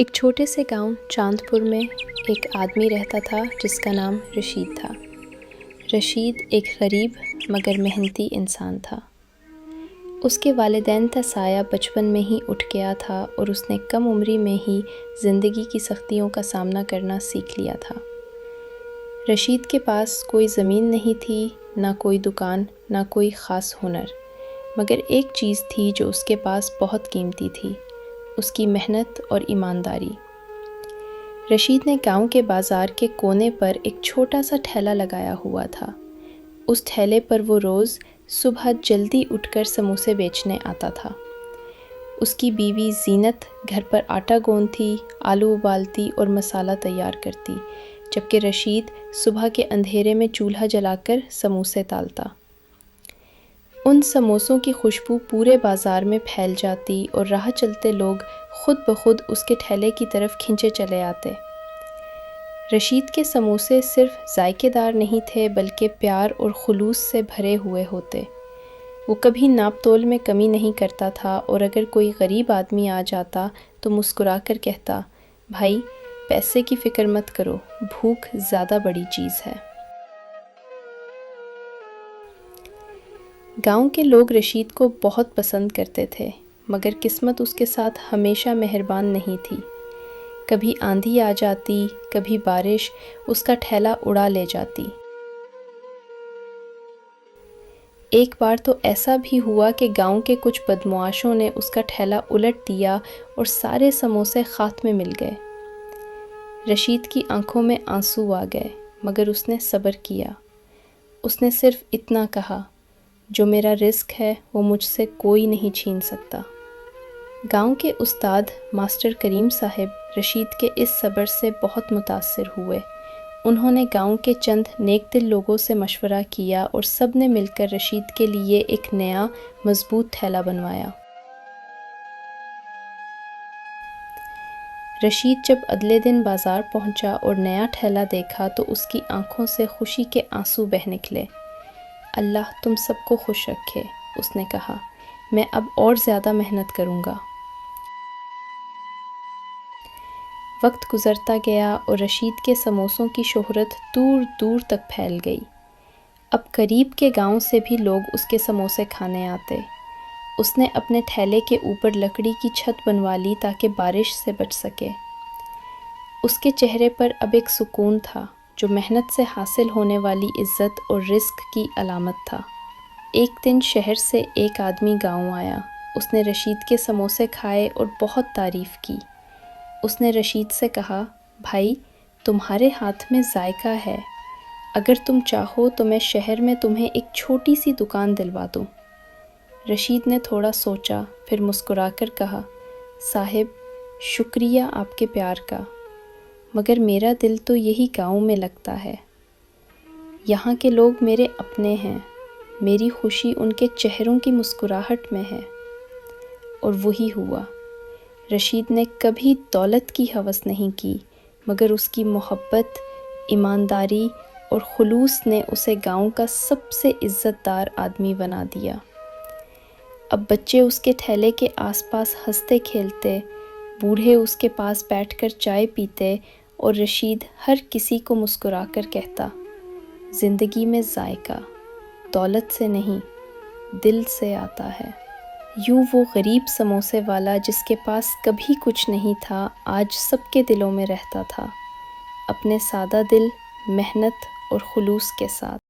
ایک چھوٹے سے گاؤں چاند پور میں ایک آدمی رہتا تھا جس کا نام رشید تھا۔ رشید ایک غریب مگر محنتی انسان تھا۔ اس کے والدین کا سایہ بچپن میں ہی اٹھ گیا تھا اور اس نے کم عمری میں ہی زندگی کی سختیوں کا سامنا کرنا سیکھ لیا تھا۔ رشید کے پاس کوئی زمین نہیں تھی، نہ کوئی دکان، نہ کوئی خاص ہنر، مگر ایک چیز تھی جو اس کے پاس بہت قیمتی تھی، اس کی محنت اور ایمانداری۔ رشید نے گاؤں کے بازار کے کونے پر ایک چھوٹا سا ٹھیلا لگایا ہوا تھا۔ اس ٹھیلے پر وہ روز صبح جلدی اٹھ کر سموسے بیچنے آتا تھا۔ اس کی بیوی زینت گھر پر آٹا گوندتی، آلو ابالتی اور مسالہ تیار کرتی، جبکہ رشید صبح کے اندھیرے میں چولہا جلا کر سموسے تالتا۔ ان سموسوں کی خوشبو پورے بازار میں پھیل جاتی اور راہ چلتے لوگ خود بخود اس کے ٹھیلے کی طرف کھنچے چلے آتے۔ رشید کے سموسے صرف ذائقے دار نہیں تھے بلکہ پیار اور خلوص سے بھرے ہوئے ہوتے۔ وہ کبھی ناپ تول میں کمی نہیں کرتا تھا اور اگر کوئی غریب آدمی آ جاتا تو مسکرا کر کہتا، بھائی پیسے کی فکر مت کرو، بھوک زیادہ بڑی چیز ہے۔ گاؤں کے لوگ رشید کو بہت پسند کرتے تھے، مگر قسمت اس کے ساتھ ہمیشہ مہربان نہیں تھی۔ کبھی آندھی آ جاتی، کبھی بارش اس کا ٹھیلا اڑا لے جاتی۔ ایک بار تو ایسا بھی ہوا کہ گاؤں کے کچھ بدمعاشوں نے اس کا ٹھیلا الٹ دیا اور سارے سموسے خاک میں مل گئے۔ رشید کی آنکھوں میں آنسو آ گئے، مگر اس نے صبر کیا۔ اس نے صرف اتنا کہا، جو میرا رزق ہے وہ مجھ سے کوئی نہیں چھین سکتا۔ گاؤں کے استاد ماسٹر کریم صاحب رشید کے اس صبر سے بہت متاثر ہوئے۔ انہوں نے گاؤں کے چند نیک دل لوگوں سے مشورہ کیا اور سب نے مل کر رشید کے لیے ایک نیا مضبوط ٹھیلا بنوایا۔ رشید جب اگلے دن بازار پہنچا اور نیا ٹھیلا دیکھا تو اس کی آنکھوں سے خوشی کے آنسو بہہ نکلے۔ اللہ تم سب کو خوش رکھے، اس نے کہا، میں اب اور زیادہ محنت کروں گا۔ وقت گزرتا گیا اور رشید کے سموسوں کی شہرت دور دور تک پھیل گئی۔ اب قریب کے گاؤں سے بھی لوگ اس کے سموسے کھانے آتے۔ اس نے اپنے ٹھیلے کے اوپر لکڑی کی چھت بنوا لی تاکہ بارش سے بچ سکے۔ اس کے چہرے پر اب ایک سکون تھا جو محنت سے حاصل ہونے والی عزت اور رزق کی علامت تھا۔ ایک دن شہر سے ایک آدمی گاؤں آیا۔ اس نے رشید کے سموسے کھائے اور بہت تعریف کی۔ اس نے رشید سے کہا، بھائی تمہارے ہاتھ میں ذائقہ ہے، اگر تم چاہو تو میں شہر میں تمہیں ایک چھوٹی سی دکان دلوا دوں۔ رشید نے تھوڑا سوچا، پھر مسکرا کر کہا، صاحب شکریہ آپ کے پیار کا، مگر میرا دل تو یہی گاؤں میں لگتا ہے۔ یہاں کے لوگ میرے اپنے ہیں، میری خوشی ان کے چہروں کی مسکراہٹ میں ہے۔ اور وہی ہوا۔ رشید نے کبھی دولت کی ہوس نہیں کی، مگر اس کی محبت، ایمانداری اور خلوص نے اسے گاؤں کا سب سے عزت دار آدمی بنا دیا۔ اب بچے اس کے ٹھیلے کے آس پاس ہنستے کھیلتے، بوڑھے اس کے پاس بیٹھ کر چائے پیتے اور رشید ہر کسی کو مسکرا کر کہتا، زندگی میں ذائقہ دولت سے نہیں، دل سے آتا ہے۔ یوں وہ غریب سموسے والا جس کے پاس کبھی کچھ نہیں تھا، آج سب کے دلوں میں رہتا تھا، اپنے سادہ دل، محنت اور خلوص کے ساتھ۔